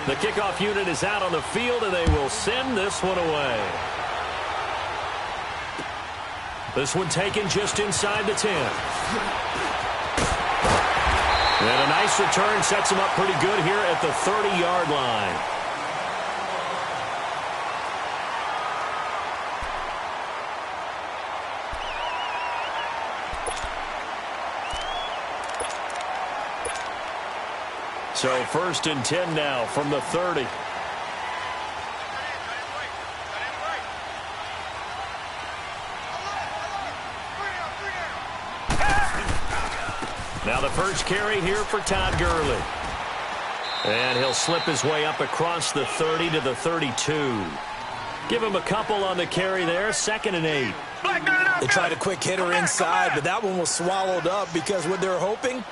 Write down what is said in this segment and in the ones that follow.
The kickoff unit is out on the field, and they will send this one away. This one taken just inside the 10. And a nice return sets him up pretty good here at the 30-yard line. So 1st and 10 now from the 30. Now the first carry here for Todd Gurley. And he'll slip his way up across the 30 to the 32. Give him a couple on the carry there. 2nd and 8. They tried a quick hitter inside, but that one was swallowed up because what they're hoping,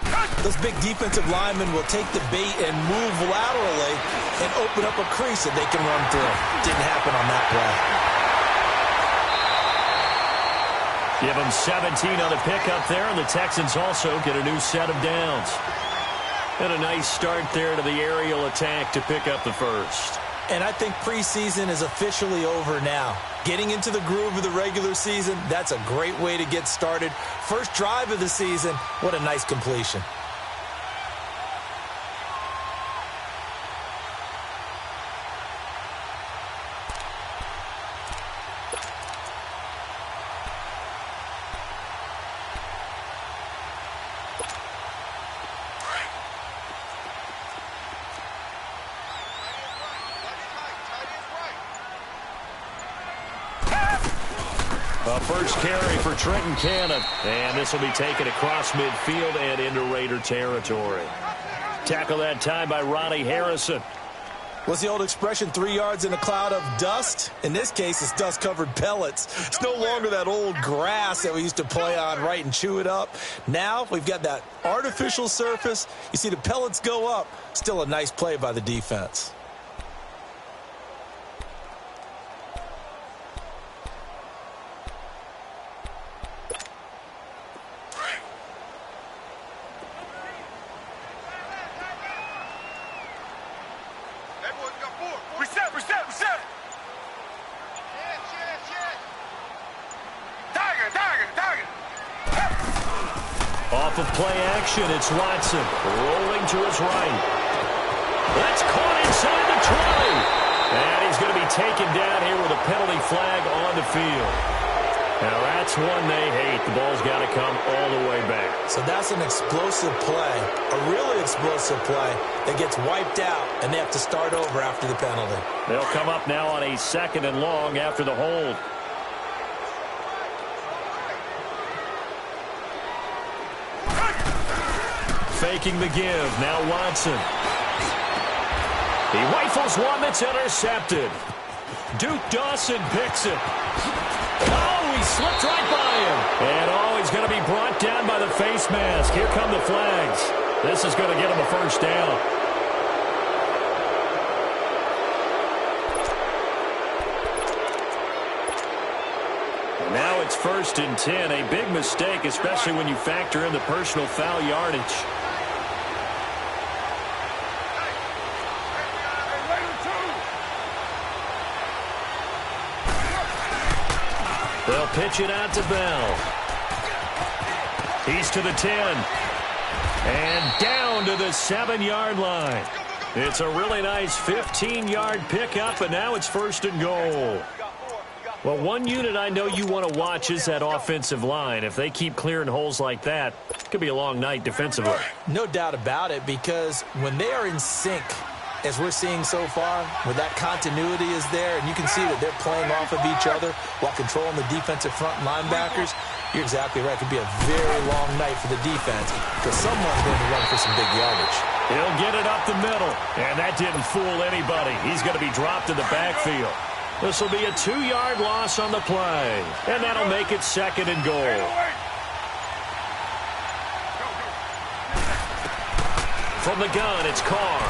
those big defensive linemen will take the bait and move laterally and open up a crease that they can run through. Didn't happen on that play. Give them 17 on the pickup there, and the Texans also get a new set of downs. And a nice start there to the aerial attack to pick up the first. And I think preseason is officially over now. Getting into the groove of the regular season, that's a great way to get started. First drive of the season, what a nice completion. First carry for Trenton Cannon. And this will be taken across midfield and into Raider territory. Tackle that time by Ronnie Harrison. What's the old expression, 3 yards in a cloud of dust? In this case, it's dust-covered pellets. It's no longer that old grass that we used to play on, right, and chew it up. Now we've got that artificial surface. You see the pellets go up. Still a nice play by the defense. Off of play action, it's Watson rolling to his right. That's caught inside the 20. And he's going to be taken down here with a penalty flag on the field. Now that's one they hate. The ball's got to come all the way back. So that's an explosive play, a really explosive play that gets wiped out, and they have to start over after the penalty. They'll come up now on a 2nd and long after the hold. Faking the give. Now Watson. He rifles one that's intercepted. Duke Dawson picks it. Oh, he slipped right by him. And he's going to be brought down by the face mask. Here come the flags. This is going to get him a first down. And now it's 1st and 10. A big mistake, especially when you factor in the personal foul yardage. They'll pitch it out to Bell. He's to the 10. And down to the 7-yard line. It's a really nice 15-yard pickup, and now it's 1st and goal. Well, one unit I know you want to watch is that offensive line. If they keep clearing holes like that, it could be a long night defensively. No doubt about it, because when they are in sync, as we're seeing so far, where that continuity is there, and you can see that they're playing off of each other while controlling the defensive front linebackers, you're exactly right. It could be a very long night for the defense because someone's going to run for some big yardage. He'll get it up the middle, and that didn't fool anybody. He's going to be dropped in the backfield. This will be a 2-yard loss on the play, and that'll make it 2nd and goal. From the gun, it's Carr.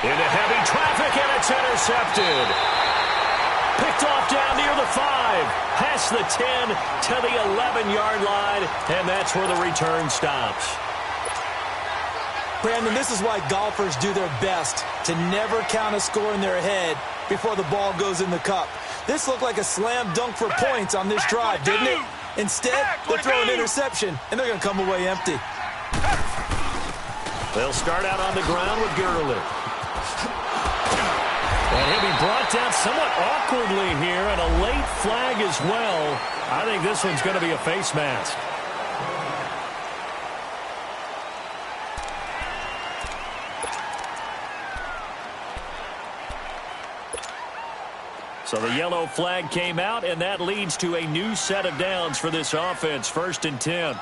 Into heavy traffic, and it's intercepted. Picked off down near the 5. Past the 10 to the 11-yard line, and that's where the return stops. Brandon, this is why golfers do their best to never count a score in their head before the ball goes in the cup. This looked like a slam dunk for points on this drive, didn't it? Instead, they'll throw an interception, and they're going to come away empty. They'll start out on the ground with Gurley. And he'll be brought down somewhat awkwardly here, and a late flag as well. I think this one's going to be a face mask. So the yellow flag came out, and that leads to a new set of downs for this offense. 1st and 10.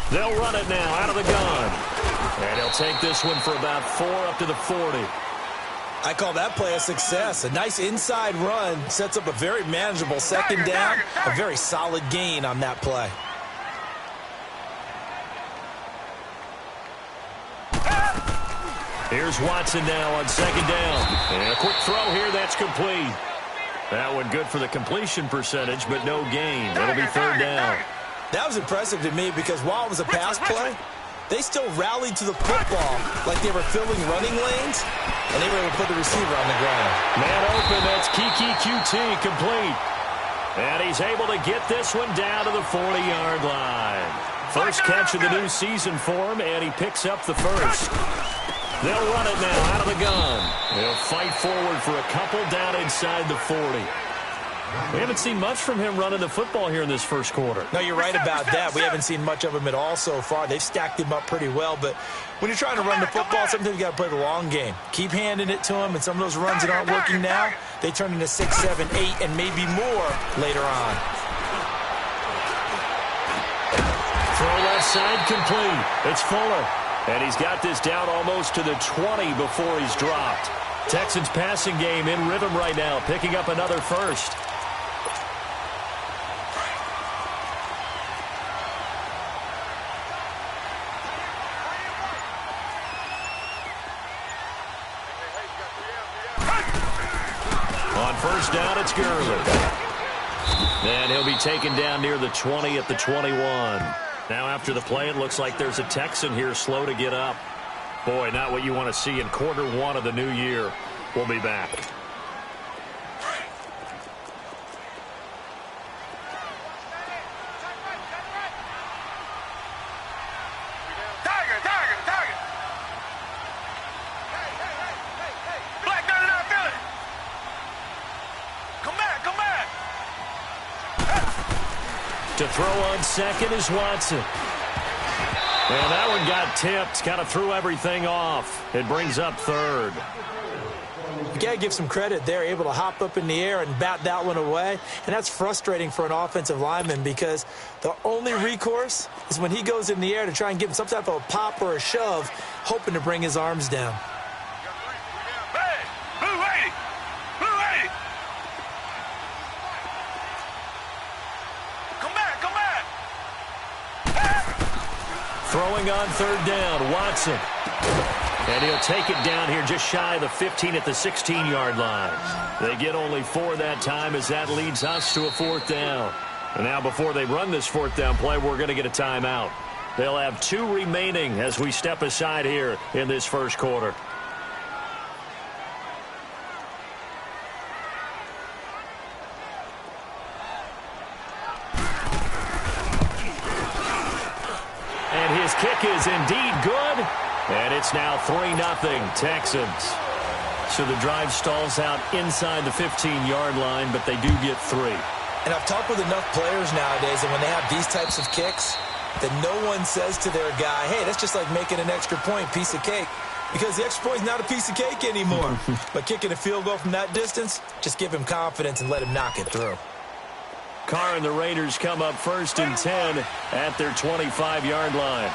They'll run it now out of the gun. And he'll take this one for about 4 up to the 40. I call that play a success. A nice inside run sets up a very manageable second down. A very solid gain on that play. Here's Watson now on 2nd down. And a quick throw here, that's complete. That one good for the completion percentage, but no gain. It'll be 3rd down. That was impressive to me because while it was a pass play, they still rallied to the football like they were filling running lanes, and they were able to put the receiver on the ground. Man open, that's Kiki QT, complete. And he's able to get this one down to the 40-yard line. First catch of the new season for him, and he picks up the first. They'll run it now out of the gun. They'll fight forward for a couple down inside the 40. We haven't seen much from him running the football here in this first quarter. No, you're right about that. We haven't seen much of him at all so far. They've stacked him up pretty well, but when you're trying to run the football, sometimes you got to play the long game. Keep handing it to him, and some of those runs that aren't working now, they turn into 6, 7, 8, and maybe more later on. Throw left side complete. It's Fuller. And he's got this down almost to the 20 before he's dropped. Texans passing game in rhythm right now, picking up another first. On 1st down, it's Gurley. And he'll be taken down near the 20 at the 21. Now after the play, it looks like there's a Texan here slow to get up. Boy, not what you want to see in quarter 1 of the new year. We'll be back. To throw on 2nd is Watson. And that one got tipped. Kind of threw everything off. It brings up 3rd. You got to give some credit. They're able to hop up in the air and bat that one away. And that's frustrating for an offensive lineman because the only recourse is when he goes in the air to try and give him some type of a pop or a shove, hoping to bring his arms down. Throwing on 3rd down, Watson. And he'll take it down here just shy of the 15 at the 16-yard line. They get only 4 that time as that leads us to a 4th down. And now before they run this 4th down play, we're going to get a timeout. They'll have 2 remaining as we step aside here in this first quarter. His kick is indeed good, and it's now 3-0 Texans. So the drive stalls out inside the 15-yard line, but they do get 3. And I've talked with enough players nowadays, and when they have these types of kicks, that no one says to their guy, hey, that's just like making an extra point, piece of cake. Because the extra point is not a piece of cake anymore. But kicking a field goal from that distance, just give him confidence and let him knock it through. Carr and the Raiders come up 1st and 10 at their 25-yard line.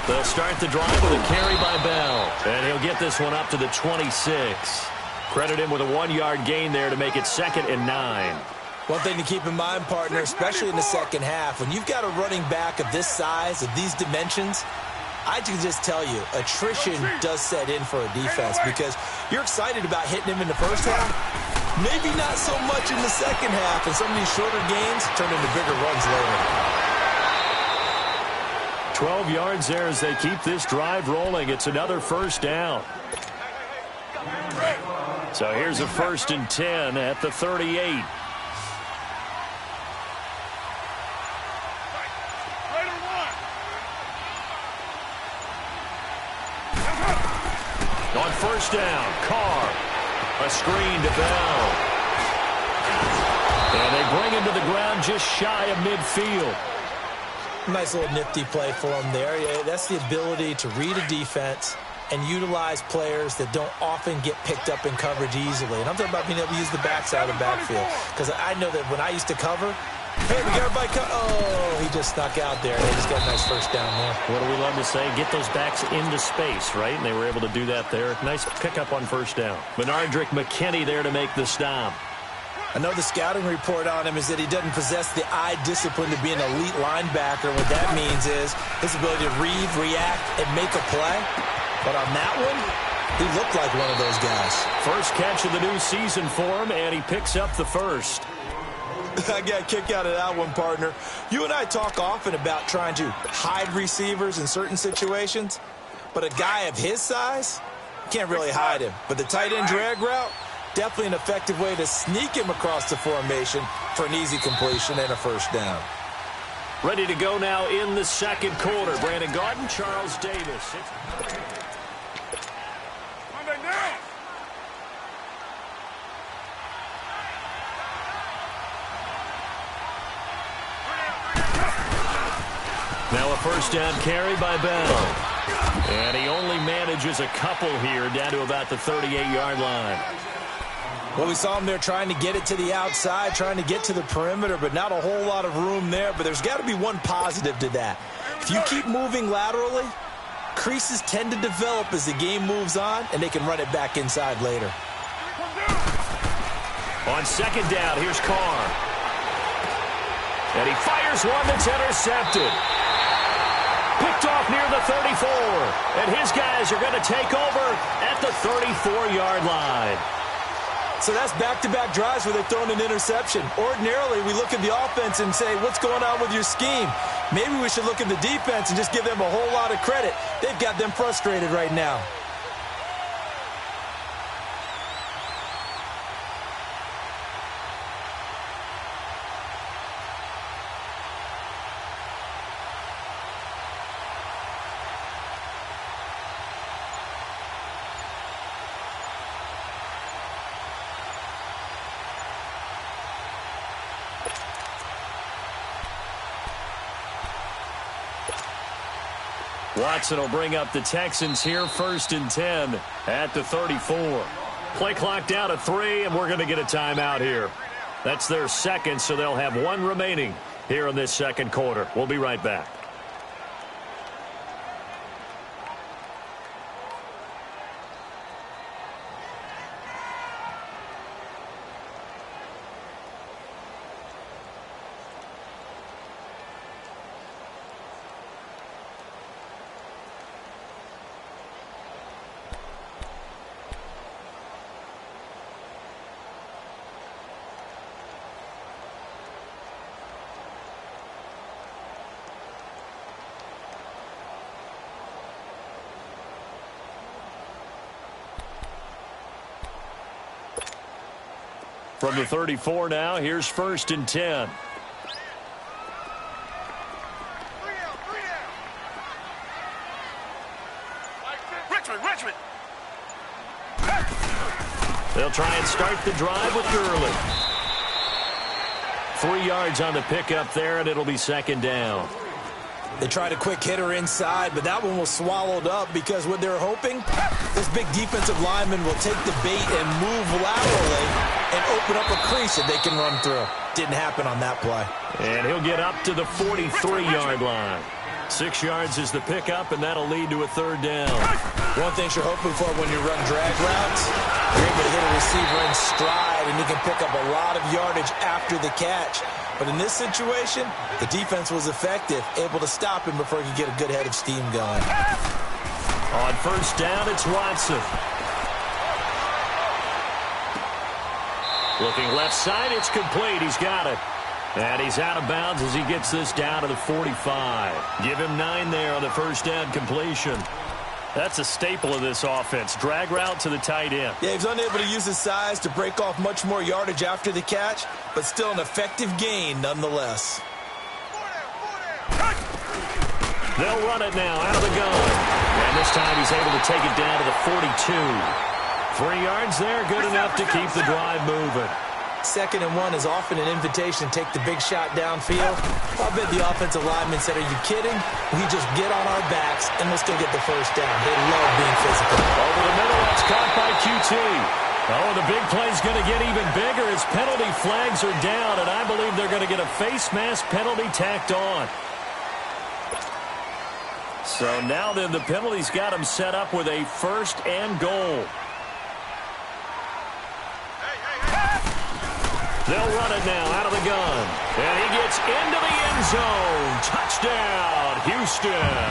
They'll start the drive with a carry by Bell. And he'll get this one up to the 26. Credit him with a 1-yard gain there to make it 2nd and 9. One thing to keep in mind, partner, especially in the second half, when you've got a running back of this size, of these dimensions, I can just tell you, attrition does set in for a defense because you're excited about hitting him in the first half. Maybe not so much in the second half, and some of these shorter gains turn into bigger runs later. 12 yards there as they keep this drive rolling. It's another first down. So here's a 1st and 10 at the 38. On 1st down, Carr. A screen to Bell. And they bring him to the ground just shy of midfield. Nice little nifty play for him there. Yeah, that's the ability to read a defense and utilize players that don't often get picked up in coverage easily. And I'm talking about being able to use the backside of the backfield. Because I know that when I used to cover, hey, we got everybody oh, he just snuck out there. They just got a nice first down there. What do we love to say? Get those backs into space, right? And they were able to do that there. Nice pickup on 1st down. Benardrick McKinney there to make the stop. I know the scouting report on him is that he doesn't possess the eye discipline to be an elite linebacker. What that means is his ability to read, react, and make a play. But on that one, he looked like one of those guys. First catch of the new season for him, and he picks up the first. I got a kick out of that one, partner. You and I talk often about trying to hide receivers in certain situations, but a guy of his size, can't really hide him. But the tight end drag route, definitely an effective way to sneak him across the formation for an easy completion and a first down. Ready to go now in the second quarter. Brandon Gaudin, Charles Davis. Now a first down carry by Bell. And he only manages a couple here down to about the 38-yard line. Well, we saw him there trying to get it to the outside, trying to get to the perimeter, but not a whole lot of room there. But there's got to be one positive to that. If you keep moving laterally, creases tend to develop as the game moves on, and they can run it back inside later. On 2nd down, here's Carr. And he fires one that's intercepted. Picked off near the 34. And his guys are going to take over at the 34-yard line. So that's back-to-back drives where they've thrown an interception. Ordinarily, we look at the offense and say, what's going on with your scheme? Maybe we should look at the defense and just give them a whole lot of credit. They've got them frustrated right now. Watson will bring up the Texans here, 1st and 10 at the 34. Play clock down to 3, and we're going to get a timeout here. That's their second, so they'll have one remaining here in this second quarter. We'll be right back. From the 34 now, here's 1st and 10. Richmond. They'll try and start the drive with Gurley. 3 yards on the pickup there, and it'll be 2nd down. They tried a quick hitter inside, but that one was swallowed up because what they're hoping, this big defensive lineman will take the bait and move laterally and open up a crease that they can run through. Didn't happen on that play. And he'll get up to the 43-yard line. 6 yards is the pickup, and that'll lead to a 3rd down. One thing you're hoping for when you run drag routes, you're able to hit a receiver in stride, and you can pick up a lot of yardage after the catch. But in this situation, the defense was effective, able to stop him before he could get a good head of steam going. On first down, it's Watson. Looking left side, it's complete. He's got it. And he's out of bounds as he gets this down to the 45. Give him 9 there on the first down completion. That's a staple of this offense. Drag route to the tight end. Yeah, he's unable to use his size to break off much more yardage after the catch, but still an effective gain nonetheless. They'll run it now out of the gun. And this time he's able to take it down to the 42. 3 yards there, good enough to keep the drive moving. 2nd and 1 is often an invitation to take the big shot downfield. I bet the offensive lineman said, are you kidding? We just get on our backs and we'll still get the first down. They love being physical. Over the middle, that's caught by QT. Oh, the big play's going to get even bigger as penalty flags are down, and I believe they're going to get a face mask penalty tacked on. So now then, the penalty's got him set up with a 1st and goal. They'll run it now out of the gun. And he gets into the end zone. Touchdown, Houston.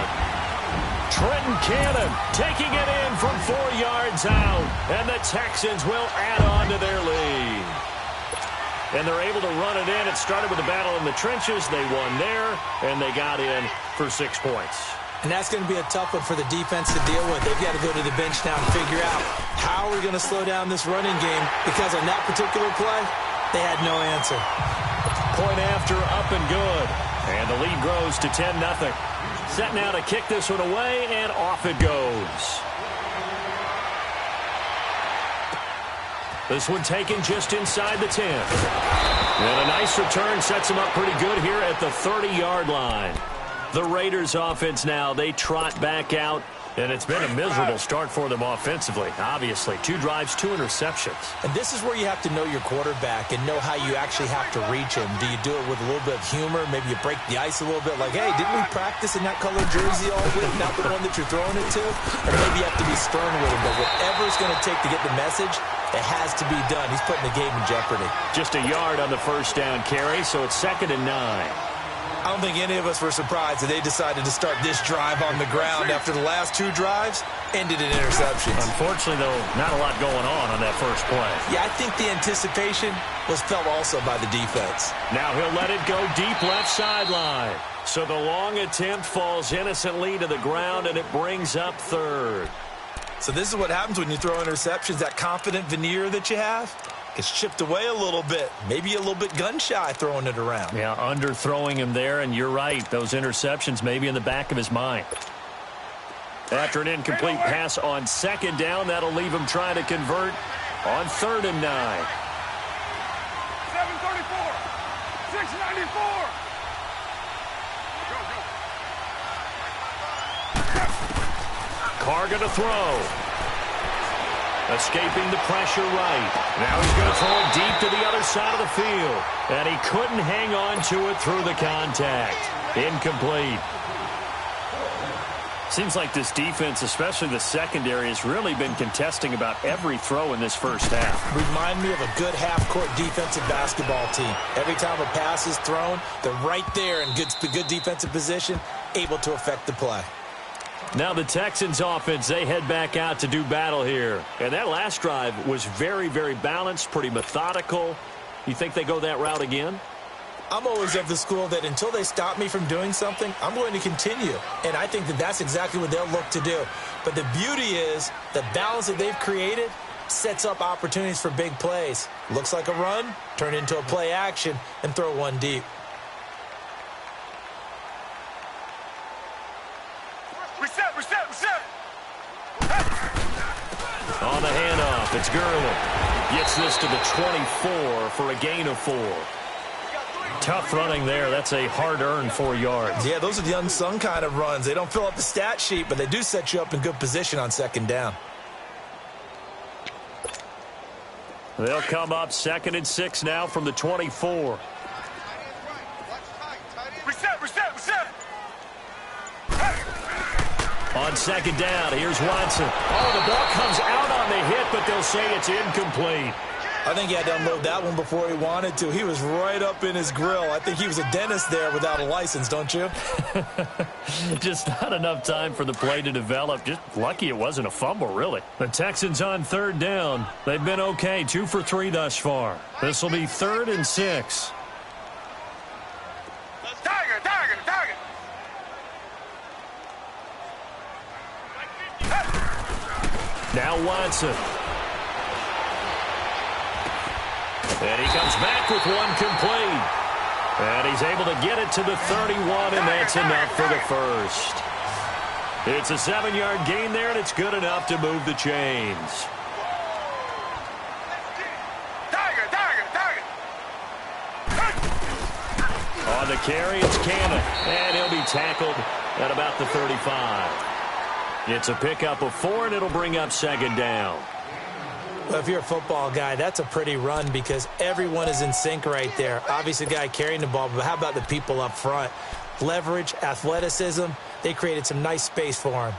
Trenton Cannon taking it in from 4 yards out. And the Texans will add on to their lead. And they're able to run it in. It started with a battle in the trenches. They won there, and they got in for 6 points. And that's going to be a tough one for the defense to deal with. They've got to go to the bench now and figure out how are we going to slow down this running game, because on that particular play, they had no answer. Point after, up and good. And the lead grows to 10-0. Set now to kick this one away, and off it goes. This one taken just inside the 10. And a nice return sets him up pretty good here at the 30-yard line. The Raiders offense now, they trot back out. And it's been a miserable start for them offensively, obviously. 2 drives, 2 interceptions. And this is where you have to know your quarterback and know how you actually have to reach him. Do you do it with a little bit of humor? Maybe you break the ice a little bit, like, hey, didn't we practice in that colored jersey all week, not the one that you're throwing it to? Or maybe you have to be stern with him. But whatever it's going to take to get the message, it has to be done. He's putting the game in jeopardy. Just a yard on the first down carry, so it's 2nd and 9. I don't think any of us were surprised that they decided to start this drive on the ground after the last 2 drives ended in interceptions. Unfortunately, though, not a lot going on that first play. Yeah, I think the anticipation was felt also by the defense. Now he'll let it go deep left sideline. So the long attempt falls innocently to the ground, and it brings up 3rd. So this is what happens when you throw interceptions, that confident veneer that you have. It's chipped away a little bit. Maybe a little bit gun-shy throwing it around. Yeah, underthrowing him there, and you're right. Those interceptions may be in the back of his mind. After an incomplete pass on 2nd down, that'll leave him trying to convert on 3rd and 9. 734, 694. Carr going to throw. Escaping the pressure right. Now he's going to throw it deep to the other side of the field. And he couldn't hang on to it through the contact. Incomplete. Seems like this defense, especially the secondary, has really been contesting about every throw in this first half. Remind me of a good half-court defensive basketball team. Every time a pass is thrown, they're right there in good defensive position, able to affect the play. Now the Texans offense, they head back out to do battle here. And that last drive was very, very balanced, pretty methodical. You think they go that route again? I'm always of the school that until they stop me from doing something, I'm going to continue. And I think that that's exactly what they'll look to do. But the beauty is the balance that they've created sets up opportunities for big plays. Looks like a run, turn into a play action, and throw one deep. Reset. On the handoff, it's Gurley. Gets this to the 24 for a gain of 4. Tough running there. That's a hard-earned 4 yards. Yeah, those are the unsung kind of runs. They don't fill up the stat sheet, but they do set you up in good position on 2nd down. They'll come up 2nd and 6 now from the 24. Reset. On 2nd down, here's Watson. Oh, the ball comes out on the hit, but they'll say it's incomplete. I think he had to unload that one before he wanted to. He was right up in his grill. I think he was a dentist there without a license, don't you? Just not enough time for the play to develop. Just lucky it wasn't a fumble, really. The Texans on third down. They've been okay, 2 for 3 thus far. This will be 3rd and 6. Target. Now Watson. And he comes back with one complete. And he's able to get it to the 31, and that's enough for the first. It's a 7-yard gain there, and it's good enough to move the chains. On the carry, it's Cannon, and he'll be tackled at about the 35. It's a pickup of 4, and it'll bring up 2nd down. Well, if you're a football guy, that's a pretty run because everyone is in sync right there. Obviously, the guy carrying the ball, but how about the people up front? Leverage, athleticism, they created some nice space for him.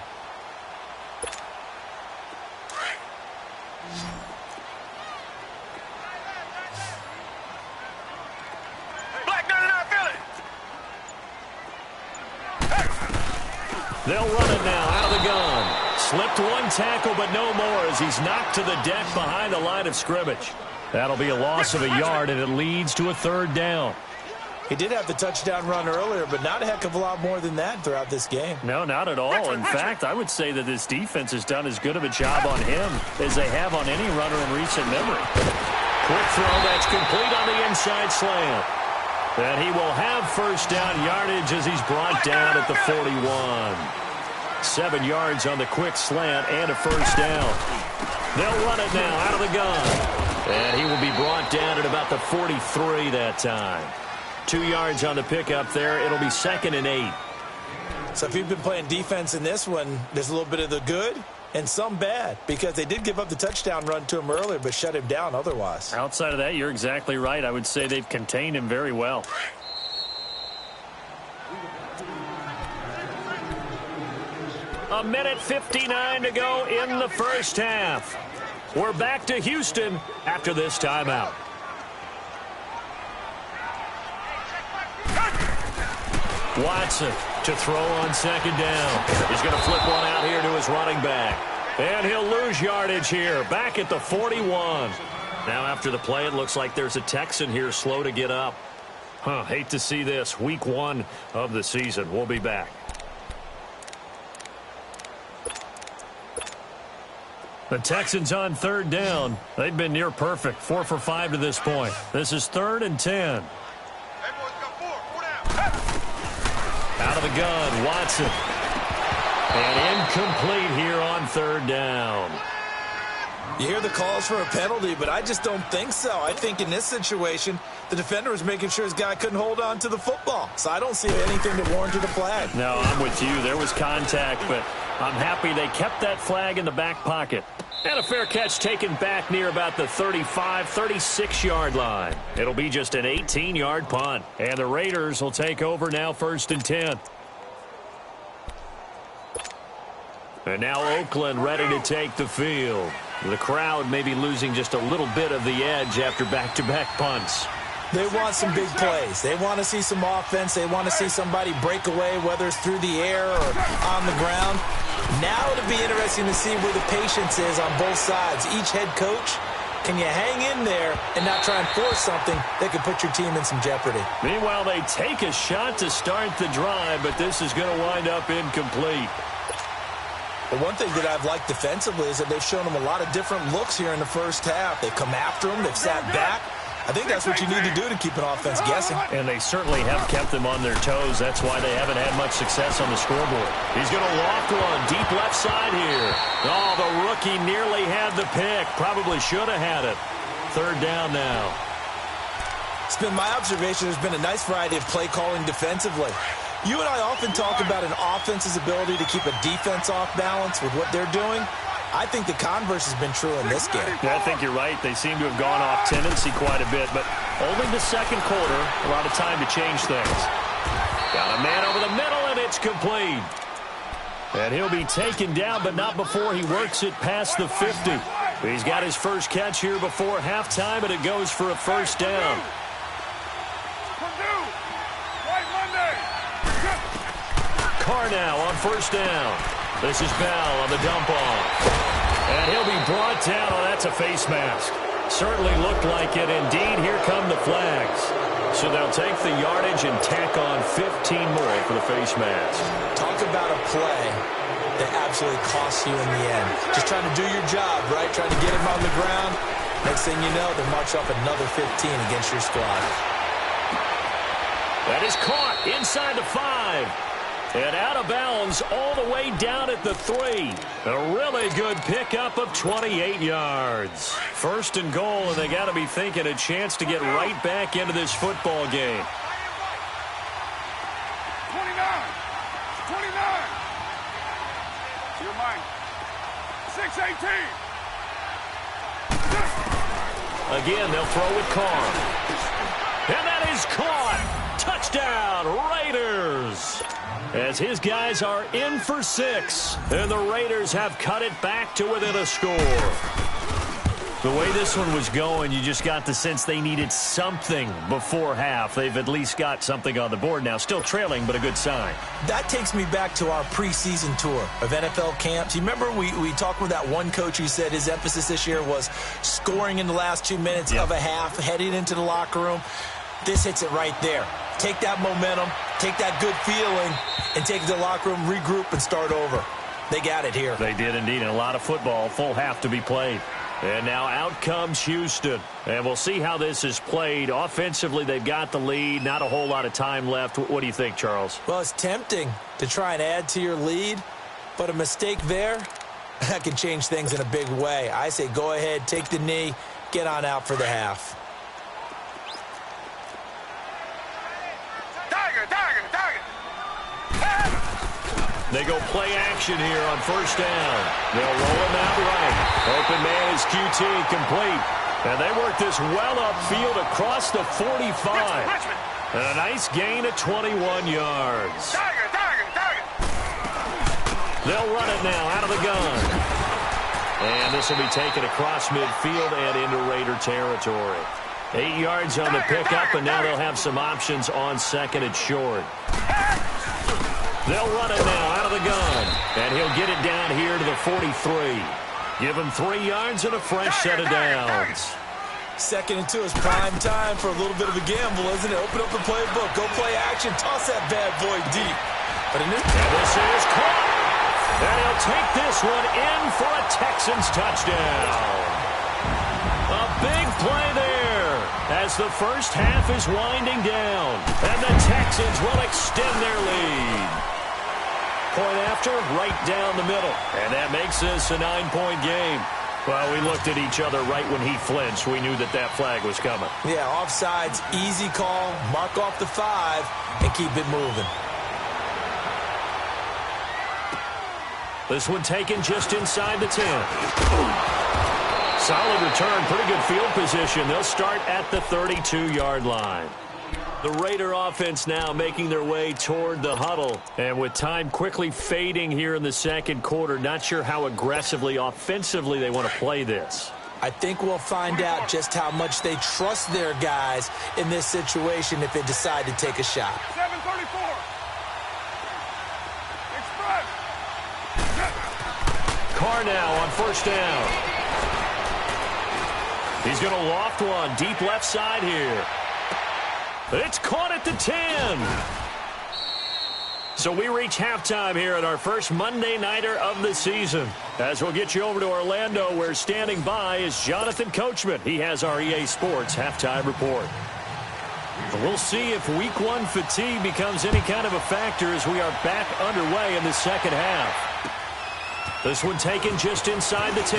They'll run it now out of the gun. Slipped one tackle, but no more as he's knocked to the deck behind the line of scrimmage. That'll be a loss of a yard, and it leads to a 3rd down. He did have the touchdown run earlier, but not a heck of a lot more than that throughout this game. No, not at all. In fact, I would say that this defense has done as good of a job on him as they have on any runner in recent memory. Quick throw that's complete on the inside slant. And he will have 1st down yardage as he's brought down at the 41. 7 yards on the quick slant and a 1st down. They'll run it now out of the gun. And he will be brought down at about the 43 that time. 2 yards on the pickup there. It'll be 2nd and 8. So if you've been playing defense in this one, there's a little bit of the good and some bad because they did give up the touchdown run to him earlier but shut him down otherwise. Outside of that, you're exactly right. I would say they've contained him very well. A minute 59 to go in the first half. We're back to Houston after this timeout. Watson to throw on 2nd down. He's going to flip one out here to his running back. And he'll lose yardage here, back at the 41. Now after the play, it looks like there's a Texan here slow to get up. Hate to see this. Week 1 of the season. We'll be back. The Texans on 3rd down. They've been near perfect. 4 for 5 to this point. This is 3rd and 10. Out of the gun, Watson. And incomplete here on 3rd down. You hear the calls for a penalty, but I just don't think so. I think in this situation, the defender was making sure his guy couldn't hold on to the football. So I don't see anything that warranted a flag. No, I'm with you. There was contact, but I'm happy they kept that flag in the back pocket. And a fair catch taken back near about the 35, 36-yard line. It'll be just an 18-yard punt. And the Raiders will take over now 1st and 10. And now Oakland ready to take the field. The crowd may be losing just a little bit of the edge after back-to-back punts. They want some big plays. They want to see some offense. They want to see somebody break away, whether it's through the air or on the ground. Now it'll be interesting to see where the patience is on both sides. Each head coach, can you hang in there and not try and force something that could put your team in some jeopardy? Meanwhile, they take a shot to start the drive, but this is going to wind up incomplete. But one thing that I've liked defensively is that they've shown them a lot of different looks here in the first half. They've come after them. They've sat back. I think that's what you need to do to keep an offense guessing. And they certainly have kept them on their toes. That's why they haven't had much success on the scoreboard. He's going to loft one deep left side here. Oh, the rookie nearly had the pick. Probably should have had it. 3rd down now. It's been my observation there's been a nice variety of play calling defensively. You and I often talk about an offense's ability to keep a defense off balance with what they're doing. I think the converse has been true in this game. Yeah, I think you're right. They seem to have gone off tendency quite a bit, but only the 2nd quarter, a lot of time to change things. Got a man over the middle, and it's complete. And he'll be taken down, but not before he works it past the 50. He's got his first catch here before halftime, and it goes for a first down. Carr now on first down. This is Bell on the dump off. And he'll be brought down. Oh, that's a face mask. Certainly looked like it. Indeed, here come the flags. So they'll take the yardage and tack on 15 more for the face mask. Talk about a play that absolutely costs you in the end. Just trying to do your job, right? Trying to get him on the ground. Next thing you know, they march up another 15 against your squad. That is caught inside the 5. And out of bounds all the way down at the 3. A really good pickup of 28 yards. First and goal, and they got to be thinking a chance to get right back into this football game. 29. To your mind. 6-18. Again, they'll throw with Carr. And that is caught. Touchdown, Raiders. As his guys are in for 6. And the Raiders have cut it back to within a score. The way this one was going, you just got the sense they needed something before half. They've at least got something on the board now. Still trailing, but a good sign. That takes me back to our preseason tour of NFL camps. You remember we talked with that one coach who said his emphasis this year was scoring in the last 2 minutes of a half, heading into the locker room. This hits it right there. Take that momentum, take that good feeling, and take it to the locker room, regroup, and start over. They got it here. They did indeed, and a lot of football, full half to be played. And now out comes Houston. And we'll see how this is played. Offensively, they've got the lead. Not a whole lot of time left. What do you think, Charles? Well, it's tempting to try and add to your lead, but a mistake there, that can change things in a big way. I say go ahead, take the knee, get on out for the half. They go play action here on first down. They'll roll him out right. Open man is QT, complete. And they work this well upfield across the 45. And a nice gain of 21 yards. They'll run it now out of the gun. And this will be taken across midfield and into Raider territory. 8 yards on the pickup, and now they'll have some options on second and short. They'll run it now out of the gun. And he'll get it down here to the 43. Give him 3 yards and a fresh set of downs. Second and 2 is prime time for a little bit of a gamble, isn't it? Open up the playbook. Go play action. Toss that bad boy deep. But and this is caught. And he'll take this one in for a Texans touchdown. A big play there as the first half is winding down. And the Texans will extend their lead. Point after, right down the middle. And that makes this a 9-point game. Well, we looked at each other right when he flinched. We knew that that flag was coming. Yeah, offsides, easy call. Mark off the 5 and keep it moving. This one taken just inside the 10. Solid return, pretty good field position. They'll start at the 32-yard line. The Raider offense now making their way toward the huddle. And with time quickly fading here in the second quarter, not sure how aggressively, offensively they want to play this. I think we'll find out just how much they trust their guys in this situation if they decide to take a shot. 7:34. Express. Carr now on first down. He's going to loft one deep left side here. It's caught at the 10. So we reach halftime here at our first Monday Nighter of the season. As we'll get you over to Orlando, where standing by is Jonathan Coachman. He has our EA Sports halftime report. We'll see if week 1 fatigue becomes any kind of a factor as we are back underway in the second half. This one taken just inside the 10.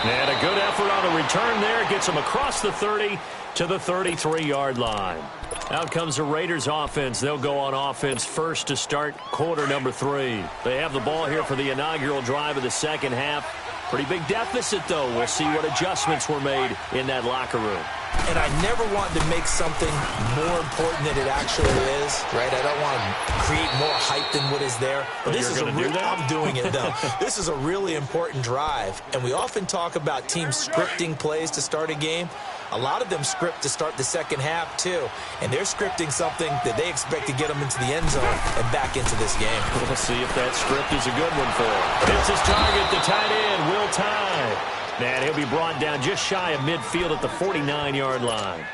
And a good effort on the return there. Gets them across the 30 to the 33-yard line. Out comes the Raiders offense. They'll go on offense first to start quarter number 3. They have the ball here for the inaugural drive of the second half. Pretty big deficit, though. We'll see what adjustments were made in that locker room. And I never want to make something more important than it actually is, right? I don't want to create more hype than what is there. But this is I'm doing it, though. This is a really important drive. And we often talk about teams scripting plays to start a game. A lot of them script to start the second half, too. And they're scripting something that they expect to get them into the end zone and back into this game. We'll see if that script is a good one for him. It's his target, the tight end, Will Tye. And he'll be brought down just shy of midfield at the 49-yard line.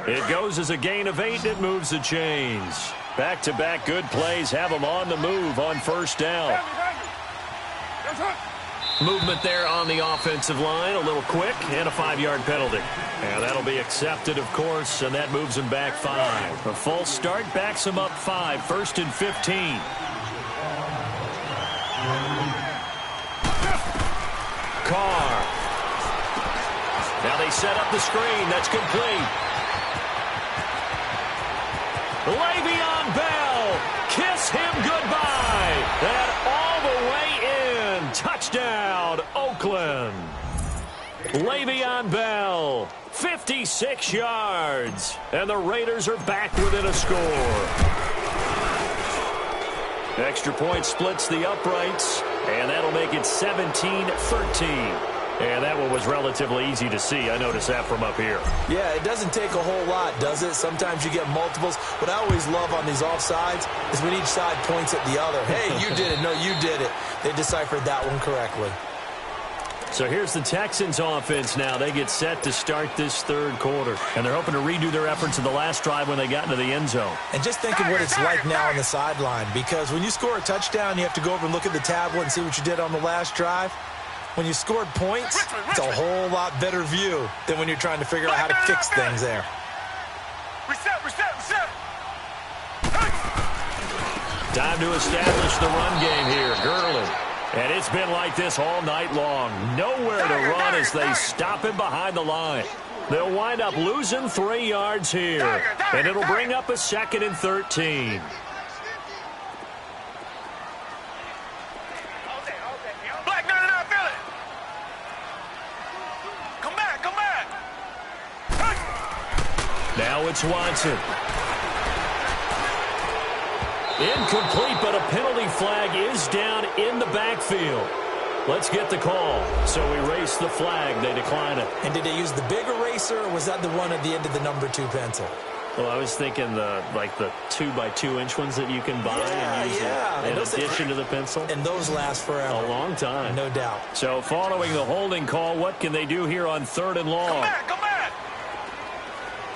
It goes as a gain of 8, and it moves the chains. Back-to-back good plays have them on the move on first down. Movement there on the offensive line, a little quick, and a 5-yard penalty. And that'll be accepted, of course, and that moves him back 5. A false start backs him up 5, 1st and 15. Carr. Now they set up the screen. That's complete. Le'Veon Bell. Kiss him goodbye. And all the way in. Touchdown, Oakland. Le'Veon Bell. 56 yards. And the Raiders are back within a score. Extra point splits the uprights, and that'll make it 17-13. And that one was relatively easy to see. I noticed that from up here. Yeah, it doesn't take a whole lot, does it? Sometimes you get multiples. What I always love on these offsides is when each side points at the other. Hey, you did it. No, you did it. They deciphered that one correctly. So here's the Texans offense now. They get set to start this third quarter. And they're hoping to redo their efforts in the last drive when they got into the end zone. And just think of what it's like now on the sideline. Because when you score a touchdown, you have to go over and look at the tablet and see what you did on the last drive. When you scored points, it's a whole lot better view than when you're trying to figure out how to fix things there. Reset. Time to establish the run game here. Gurley. And it's been like this all night long. Nowhere to run as they stop him behind the line. They'll wind up losing 3 yards here. And it'll bring up a 2nd and 13. Black 99, feel it. Come back. Now it's Watson. Incomplete, but a penalty flag is down in the backfield. Let's get the call. So erase the flag. They decline it. And did they use the big eraser, or was that the one at the end of the number 2 pencil? Well, I was thinking the 2x2-inch ones that you can buy and use in addition to the pencil. And those last forever. A long time. No doubt. So following the holding call, what can they do here on 3rd and long? Come back.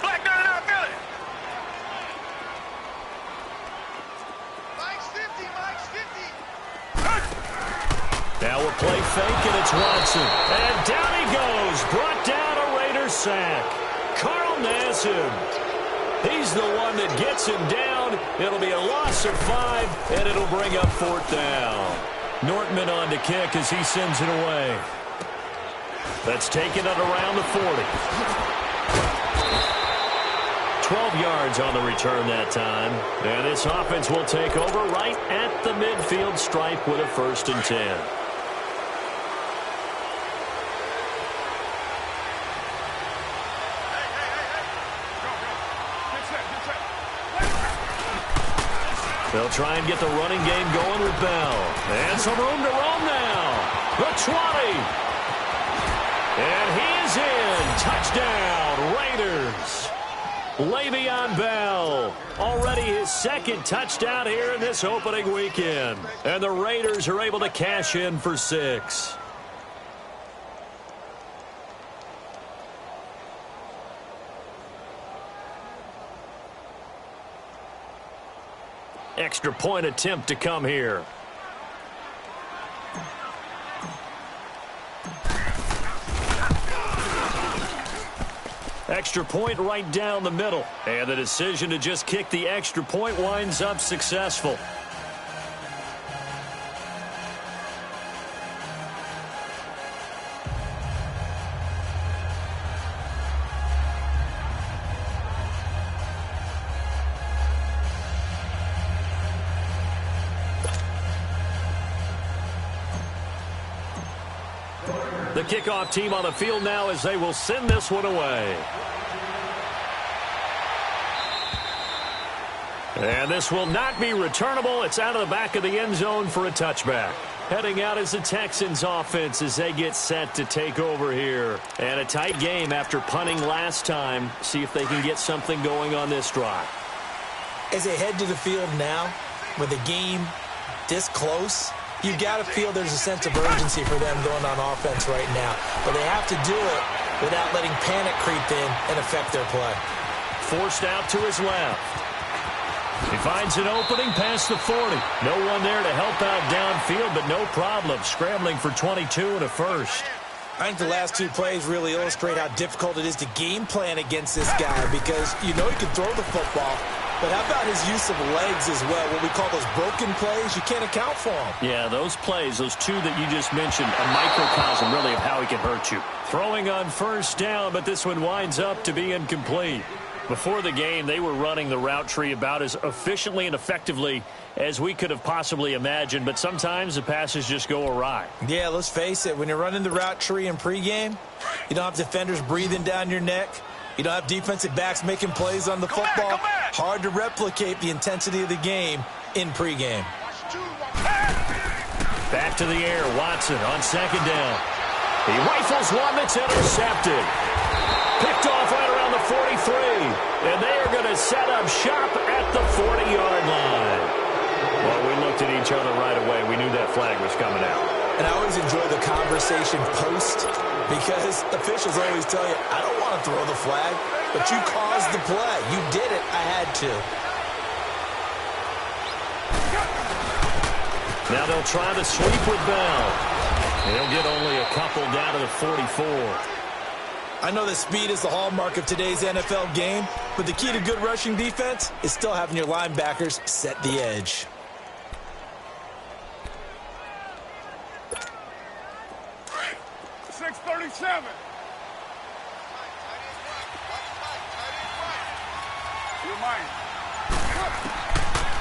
Black 99, feel it. Now a play fake, and it's Watson. And down he goes. Brought down a Raiders sack. Carl Nassib. He's the one that gets him down. It'll be a loss of 5, and it'll bring up 4th down. Nortman on to kick as he sends it away. That's taken at around the 40. 12 yards on the return that time. And this offense will take over right at the midfield stripe with a 1st and 10. They'll try and get the running game going with Bell. And some room to roam now. The 20. And he is in. Touchdown, Raiders. Le'Veon Bell. Already his 2nd touchdown here in this opening weekend. And the Raiders are able to cash in for 6. Extra point attempt to come here. Extra point right down the middle. And the decision to just kick the extra point winds up successful. The kickoff team on the field now as they will send this one away. And this will not be returnable. It's out of the back of the end zone for a touchback. Heading out is the Texans offense as they get set to take over here. And a tight game after punting last time. See if they can get something going on this drive. As they head to the field now, with the game this close, you got to feel there's a sense of urgency for them going on offense right now. But they have to do it without letting panic creep in and affect their play. Forced out to his left. He finds an opening past the 40. No one there to help out downfield, but no problem. Scrambling for 22 and a first. I think the last two plays really illustrate how difficult it is to game plan against this guy because you know he can throw the football, but how about his use of legs as well? What we call those broken plays, you can't account for them. Yeah, those plays, those two that you just mentioned, a microcosm really of how he can hurt you. Throwing on first down, but this one winds up to be incomplete. Before the game, they were running the route tree about as efficiently and effectively as we could have possibly imagined, but sometimes the passes just go awry. Yeah, let's face it. When you're running the route tree in pregame, you don't have defenders breathing down your neck. You don't have defensive backs making plays on the football. Hard to replicate the intensity of the game in pregame. Back to the air, Watson on second down. He rifles one that's intercepted. Picked off right around the 43. And they are going to set up shop at the 40-yard line. Well, we looked at each other right away. We knew that flag was coming out. And I always enjoy the conversation post because officials always tell you, I don't want to throw the flag, but you caused the play. You did it. I had to. Now they'll try the sweep with Bell. He'll get only a couple down to the 44. I know that speed is the hallmark of today's NFL game, but the key to good rushing defense is still having your linebackers set the edge.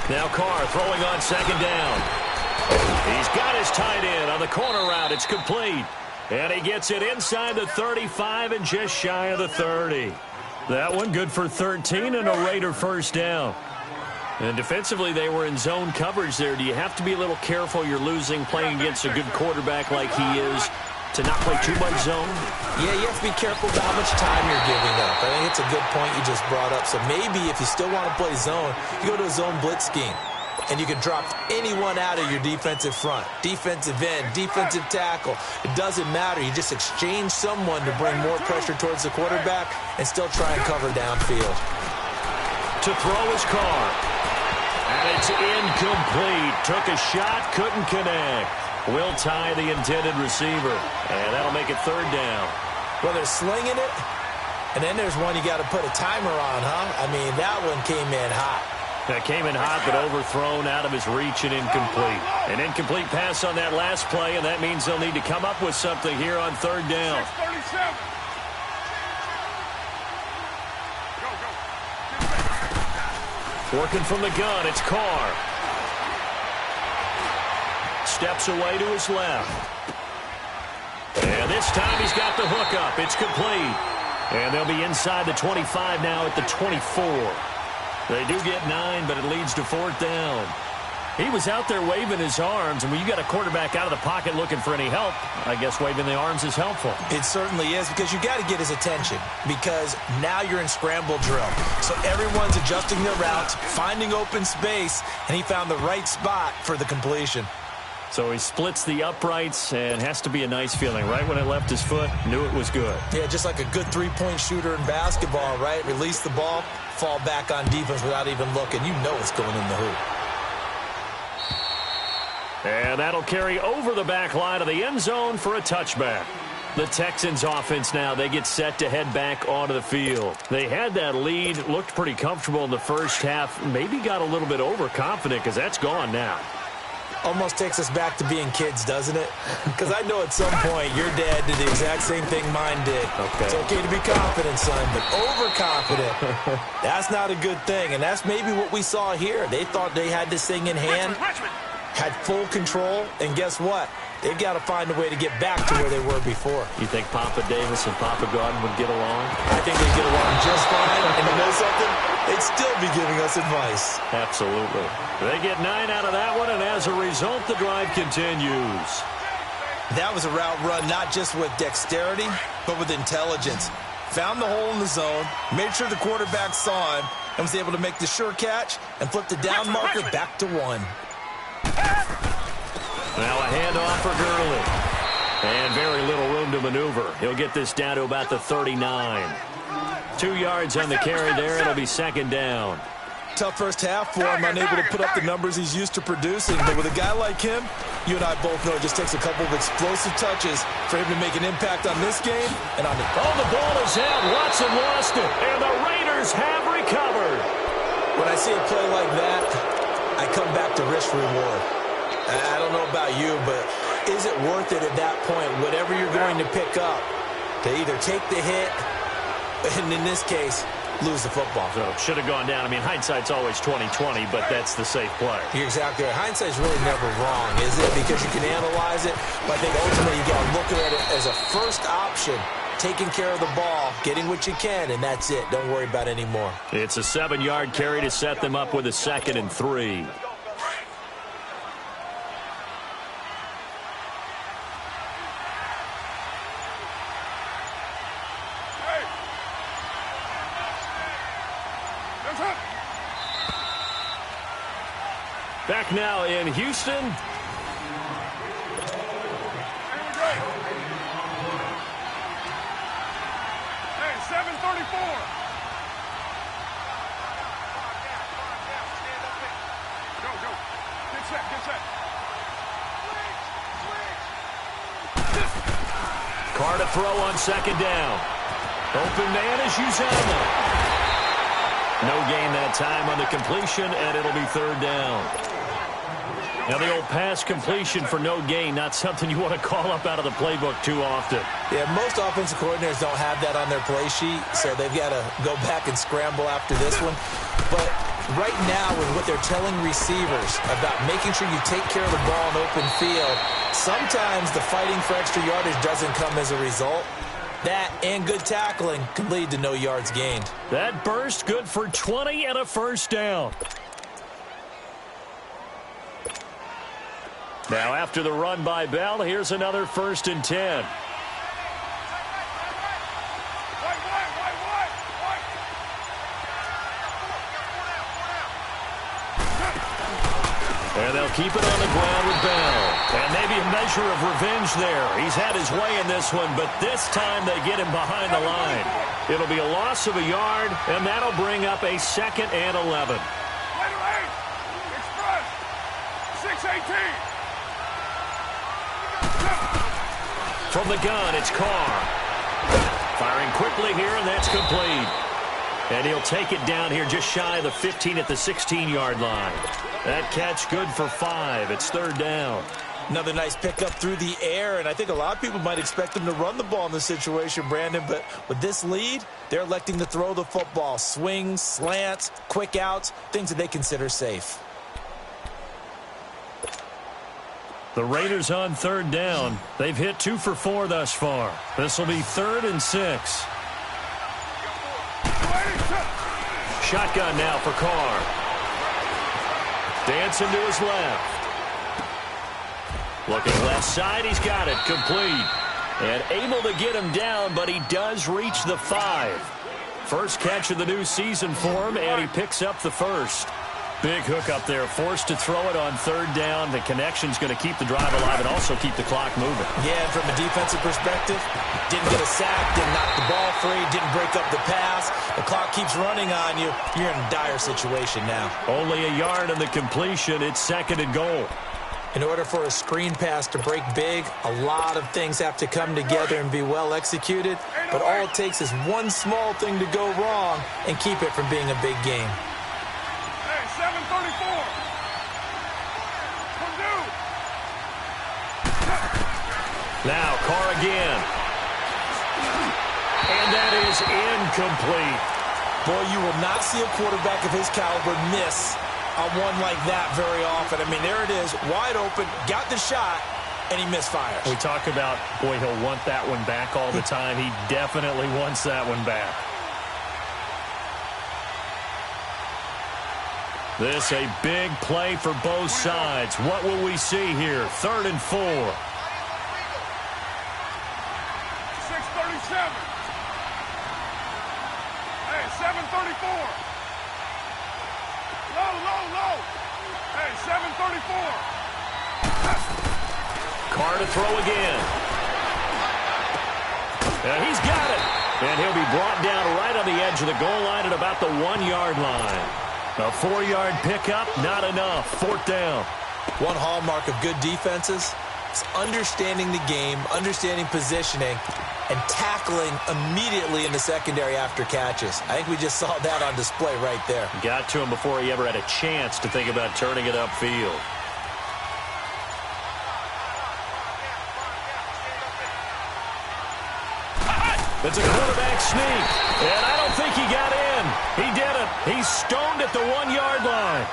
Now Carr throwing on second down. He's got his tight end on the corner route. It's complete. And he gets it inside the 35 and just shy of the 30. That one good for 13 and a Raider first down. And defensively, they were in zone coverage there. Do you have to be a little careful? You're losing playing against a good quarterback like he is to not play too much zone? Yeah, you have to be careful about how much time you're giving up. I think it's a good point you just brought up. So maybe if you still want to play zone, you go to a zone blitz scheme. And you can drop anyone out of your defensive front, defensive end, defensive tackle. It doesn't matter. You just exchange someone to bring more pressure towards the quarterback and still try and cover downfield. To throw his Carr. And it's incomplete. Took a shot, couldn't connect. Will tie the intended receiver. And that'll make it third down. Well, they're slinging it. And then there's one you got to put a timer on, huh? I mean, that one came in hot. That came in hot, but overthrown out of his reach and incomplete. An incomplete pass on that last play, and that means they'll need to come up with something here on third down. Working from the gun, it's Carr. Steps away to his left. And this time he's got the hook up. It's complete. And they'll be inside the 25 now at the 24. They do get 9, but it leads to fourth down. He was out there waving his arms, and when you got a quarterback out of the pocket looking for any help, I guess waving the arms is helpful. It certainly is, because you got to get his attention, because now you're in scramble drill. So everyone's adjusting their routes, finding open space, and he found the right spot for the completion. So he splits the uprights, and has to be a nice feeling. Right when it left his foot, knew it was good. Yeah, just like a good three-point shooter in basketball, right? Release the ball, fall back on defense without even looking. You know it's going in the hoop. And that'll carry over the back line of the end zone for a touchback. The Texans offense now, they get set to head back onto the field. They had that lead, looked pretty comfortable in the first half, maybe got a little bit overconfident because that's gone now. Almost takes us back to being kids, doesn't it? Because I know at some point your dad did the exact same thing mine did. Okay. It's okay to be confident, son, but overconfident, that's not a good thing. And that's maybe what we saw here. They thought they had this thing in hand, had full control, and guess what? they've got to find a way to get back to where they were before. You think Papa Davis and Papa Gordon would get along? I think they'd get along just fine, and you know something? They'd still be giving us advice. Absolutely. They get 9 out of that one, and as a result, the drive continues. That was a route run not just with dexterity, but with intelligence. Found the hole in the zone, made sure the quarterback saw him, and was able to make the sure catch and flip the down marker back to 1. Now a handoff for Gurley. And very little room to maneuver. He'll get this down to about the 39. 2 yards on the carry there. It'll be second down. Tough first half for him, unable to put up the numbers he's used to producing. But with a guy like him, you and I both know it just takes a couple of explosive touches for him to make an impact on this game and on the... Oh, the ball is out. Watson lost it. And the Raiders have recovered. When I see a play like that, I come back to risk reward. I don't know about you, but is it worth it at that point, whatever you're going to pick up, to either take the hit, and in this case, lose the football? So should have gone down. I mean, hindsight's always 20/20, but that's the safe play. You're exactly right. Hindsight's really never wrong, is it? Because you can analyze it, but I think ultimately you got to look at it as a first option, taking care of the ball, getting what you can, and that's it. Don't worry about any more. It's a 7-yard carry to set them up with a 2nd and 3. Back now in Houston. Hey, 7:34. Go. Get set. Carr to throw on 2nd down. Open man is Uzama. No gain that time on the completion, and it'll be 3rd down. Now, the old pass completion for no gain, not something you want to call up out of the playbook too often. Yeah, most offensive coordinators don't have that on their play sheet, so they've got to go back and scramble after this one. But right now, with what they're telling receivers about making sure you take care of the ball in open field, sometimes the fighting for extra yardage doesn't come as a result. That and good tackling can lead to no yards gained. That burst good for 20 and a 1st down. Now, after the run by Bell, here's another 1st and 10. And they'll keep it on the ground with Bell. And maybe a measure of revenge there. He's had his way in this one, but this time they get him behind the line. It'll be a loss of a yard, and that'll bring up a 2nd and 11. Express. 6:18. From the gun, it's Carr. Firing quickly here, and that's complete. And he'll take it down here just shy of the 15 at the 16-yard line. That catch good for 5. It's 3rd down. Another nice pickup through the air, and I think a lot of people might expect them to run the ball in this situation, Brandon, but with this lead, they're electing to throw the football. Swings, slants, quick outs, things that they consider safe. The Raiders on 3rd down. They've hit 2 for 4 thus far. This will be 3rd and 6. Shotgun now for Carr. Dancing to his left. Looking left side, he's got it. Complete. And able to get him down, but he does reach the 5. First catch of the new season for him, and he picks up the 1st. Big hook up there, forced to throw it on 3rd down. The connection's going to keep the drive alive and also keep the clock moving. Yeah, and from a defensive perspective, didn't get a sack, didn't knock the ball free, didn't break up the pass. The clock keeps running on you. You're in a dire situation now. Only a yard on the completion. It's 2nd and goal. In order for a screen pass to break big, a lot of things have to come together and be well executed. But all it takes is one small thing to go wrong and keep it from being a big game. 7:34. Now Carr again. And that is incomplete. Boy, you will not see a quarterback of his caliber miss on one like that very often. I mean, there it is, wide open, got the shot, and he misfires. We talk about, boy, he'll want that one back all the time. He definitely wants that one back. This a big play for both sides. What will we see here? 3rd and 4. 6:37. Hey, 7:34. Low. Hey, 7:34. Carr to throw again. He's got it. And he'll be brought down right on the edge of the goal line at about the 1-yard line. A 4-yard pickup, not enough. 4th down. One hallmark of good defenses is understanding the game, understanding positioning, and tackling immediately in the secondary after catches. I think we just saw that on display right there. Got to him before he ever had a chance to think about turning it upfield. It's a quarterback sneak, and I don't think he got in. He didn't. He's stoned at the 1-yard line.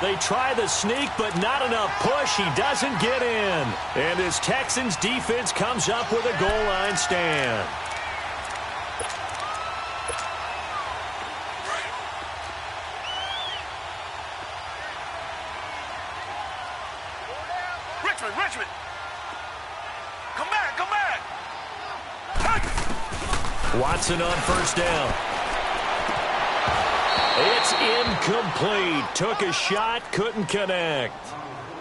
They try the sneak, but not enough push. He doesn't get in. And his Texans defense comes up with a goal line stand. Richmond. Come back. Watson on 1st down. It's incomplete. Took a shot, couldn't connect.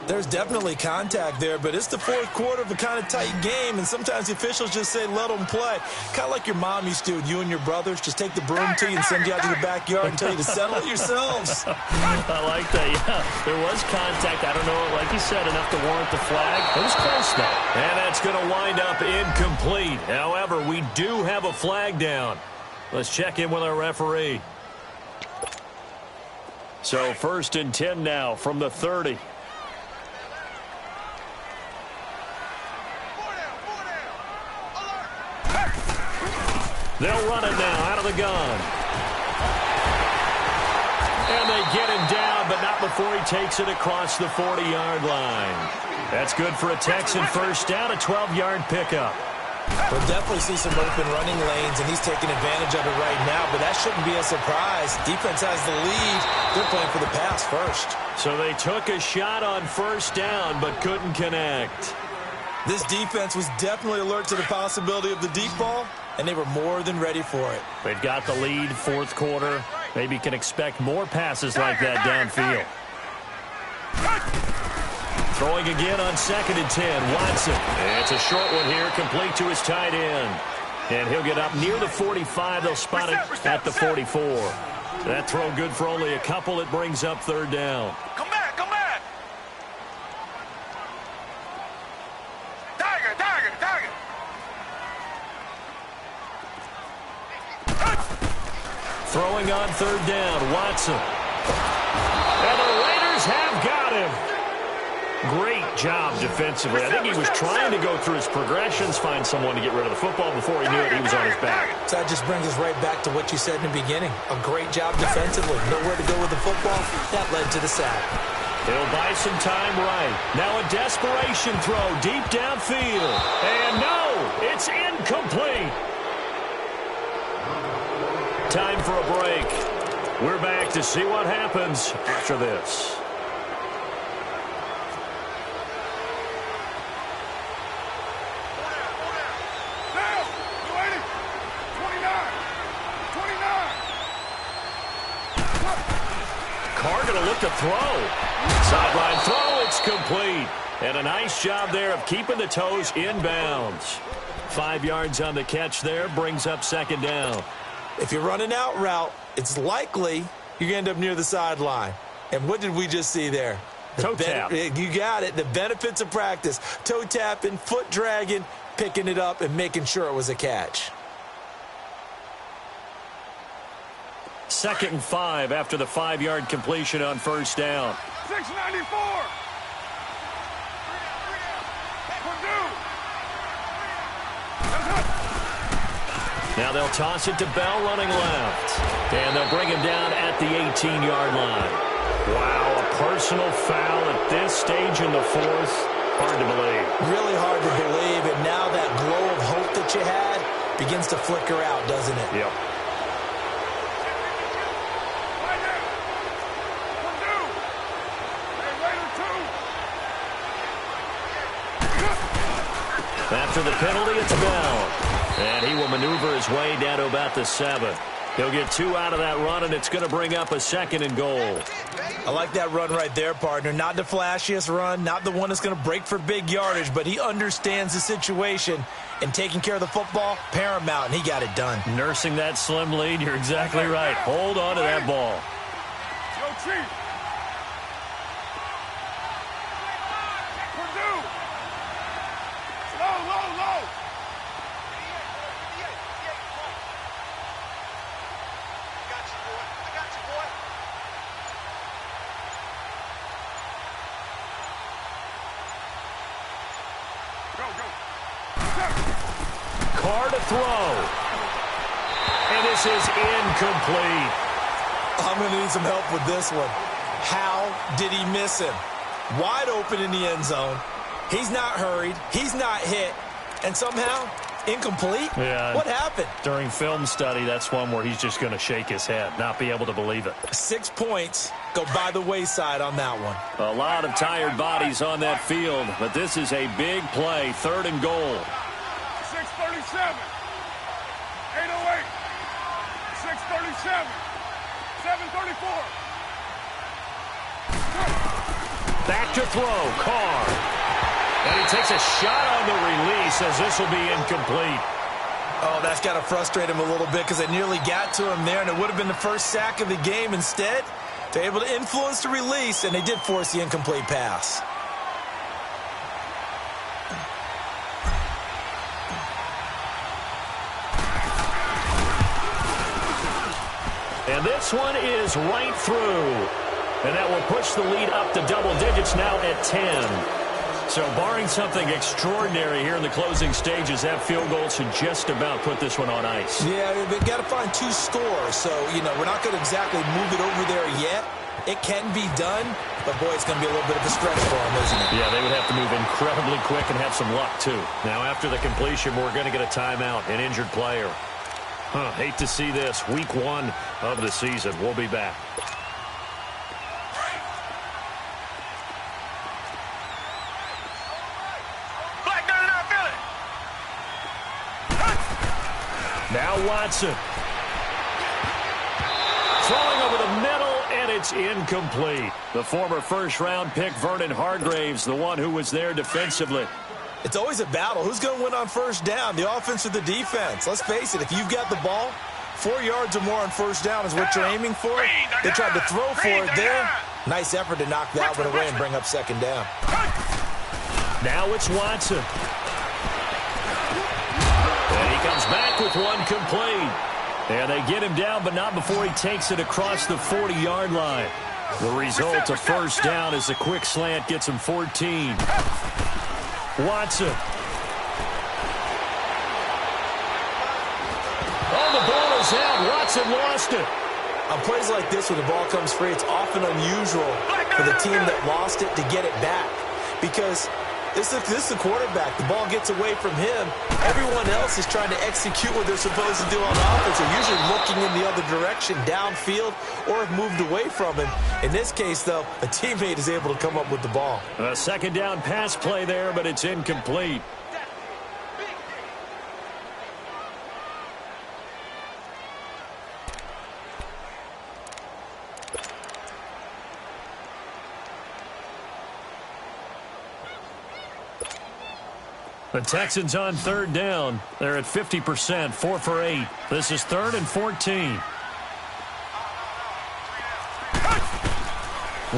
There's definitely contact there, but it's the 4th quarter of a kind of tight game, and sometimes the officials just say, let them play. Kind of like your mom used to with you and your brothers. Just take the broom to you and send you out to the backyard and tell you to settle it yourselves. I like that, yeah. There was contact. I don't know, like you said, enough to warrant the flag. It was close, though. And that's going to wind up incomplete. However, we do have a flag down. Let's check in with our referee. So 1st and 10 now from the 30. They'll run it now out of the gun. And they get him down, but not before he takes it across the 40-yard line. That's good for a Texan 1st down, a 12-yard pickup. We'll definitely see some open running lanes, and he's taking advantage of it right now, but that shouldn't be a surprise. Defense has the lead. They're playing for the pass first. So they took a shot on 1st down, but couldn't connect. This defense was definitely alert to the possibility of the deep ball, and they were more than ready for it. They've got the lead, 4th quarter. Maybe can expect more passes like that downfield. Throwing again on 2nd and 10. Watson. It's a short one here, complete to his tight end. And he'll get up near the 45. They'll spot it at the 44. That throw good for only a couple. It brings up 3rd down. Come back. Tiger. Throwing on 3rd down. Watson. And the Raiders have got him. Great job defensively. I think he was trying to go through his progressions, find someone to get rid of the football. Before he knew it, he was on his back. So that just brings us right back to what you said in the beginning. A great job defensively. Nowhere to go with the football. That led to the sack. He'll buy some time right. Now a desperation throw deep downfield. And no, it's incomplete. Time for a break. We're back to see what happens after this. Carr going to look to throw. Sideline throw, it's complete. And a nice job there of keeping the toes inbounds. 5 yards on the catch there, brings up 2nd down. If you're running out route, it's likely you're going to end up near the sideline. And what did we just see there? Toe tap. You got it. The benefits of practice. Toe tapping, foot dragging, picking it up, and making sure it was a catch. 2nd and 5 after the 5-yard completion on 1st down. 694. Now they'll toss it to Bell running left. And they'll bring him down at the 18-yard line. Wow, a personal foul at this stage in the 4th. Hard to believe. Really hard to believe, and now that glow of hope that you had begins to flicker out, doesn't it? Yep. After the penalty, it's Bell. And he will maneuver his way down to about the 7. He'll get 2 out of that run, and it's going to bring up a 2nd and goal. I like that run right there, partner. Not the flashiest run, not the one that's going to break for big yardage, but he understands the situation, and taking care of the football, paramount, and he got it done. Nursing that slim lead, you're exactly right. Hold on to that ball. Go, Chief. Carr to throw. And this is incomplete. I'm going to need some help with this one. How did he miss him? Wide open in the end zone. He's not hurried. He's not hit. And somehow, incomplete? Yeah. What happened? During film study, that's one where he's just going to shake his head, not be able to believe it. 6 points go by the wayside on that one. A lot of tired bodies on that field, but this is a big play, 3rd and goal. 6:37. 8:08. 6:37. 7:34. Back to throw, Carr. And he takes a shot on the release as this will be incomplete. Oh, that's got to frustrate him a little bit because it nearly got to him there, and it would have been the first sack of the game. Instead, they're able to influence the release, and they did force the incomplete pass. And this one is right through. And that will push the lead up to double digits now at 10. So barring something extraordinary here in the closing stages, that field goal should just about put this one on ice. Yeah, we've got to find 2 scores. So, we're not going to exactly move it over there yet. It can be done, but, boy, it's going to be a little bit of a stretch for them, isn't it? Yeah, they would have to move incredibly quick and have some luck, too. Now, after the completion, we're going to get a timeout, an injured player. Hate to see this. Week 1 of the season. We'll be back. Now Watson. Throwing over the middle, and it's incomplete. The former first-round pick, Vernon Hargraves, the one who was there defensively. It's always a battle. Who's going to win on first down, the offense or the defense? Let's face it, if you've got the ball, 4 yards or more on first down is what you're aiming for. They tried to throw for it there. Nice effort to knock that one away and bring up 2nd down. Now it's Watson. And he comes back with one complete. And they get him down, but not before he takes it across the 40-yard line. The result, a first down as the quick slant gets him 14. Watson. Oh, the ball is out. Watson lost it. On plays like this, when the ball comes free, it's often unusual for the team that lost it to get it back. Because this is the quarterback. The ball gets away from him. Everyone else is trying to execute what they're supposed to do on offense. They're usually looking in the other direction, downfield, or have moved away from him. In this case, though, a teammate is able to come up with the ball. A 2nd down pass play there, but it's incomplete. The Texans on 3rd down. They're at 50%, 4 for 8. This is 3rd and 14.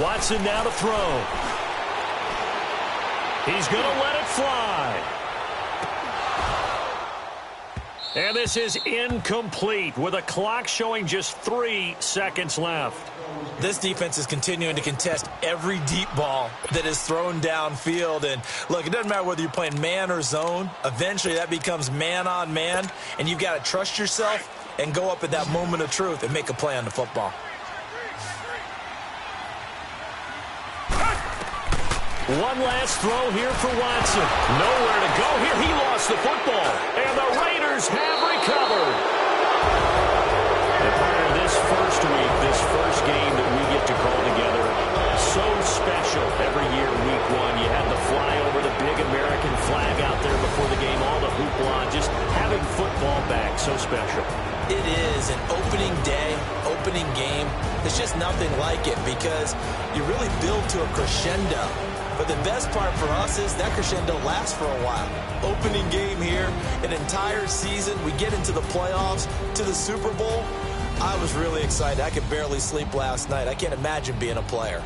Watson now to throw. He's going to let it fly. And this is incomplete with a clock showing just 3 seconds left. This defense is continuing to contest every deep ball that is thrown downfield. And, look, it doesn't matter whether you're playing man or zone. Eventually, that becomes man-on-man, and you've got to trust yourself and go up at that moment of truth and make a play on the football. One last throw here for Watson. Nowhere to go here. He lost the football. And the Raiders have recovered. And part of this first week, this first game that we get to call together, so special every year, week one. You had the fly over the big American flag out there before the game, all the hoopla, just having football back, so special. It is an opening day, opening game. There's just nothing like it because you really build to a crescendo. But the best part for us is that crescendo lasts for a while. Opening game here, an entire season. We get into the playoffs, to the Super Bowl. I was really excited. I could barely sleep last night. I can't imagine being a player.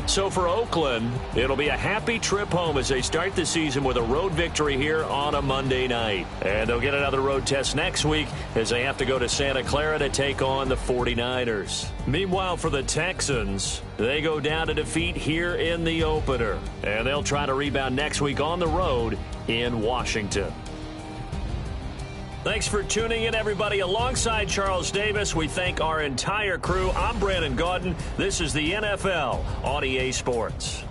So for Oakland, it'll be a happy trip home as they start the season with a road victory here on a Monday night. And they'll get another road test next week as they have to go to Santa Clara to take on the 49ers. Meanwhile, for the Texans, they go down to defeat here in the opener. And they'll try to rebound next week on the road in Washington. Thanks for tuning in, everybody. Alongside Charles Davis, we thank our entire crew. I'm Brandon Gaudin. This is the NFL on EA Sports.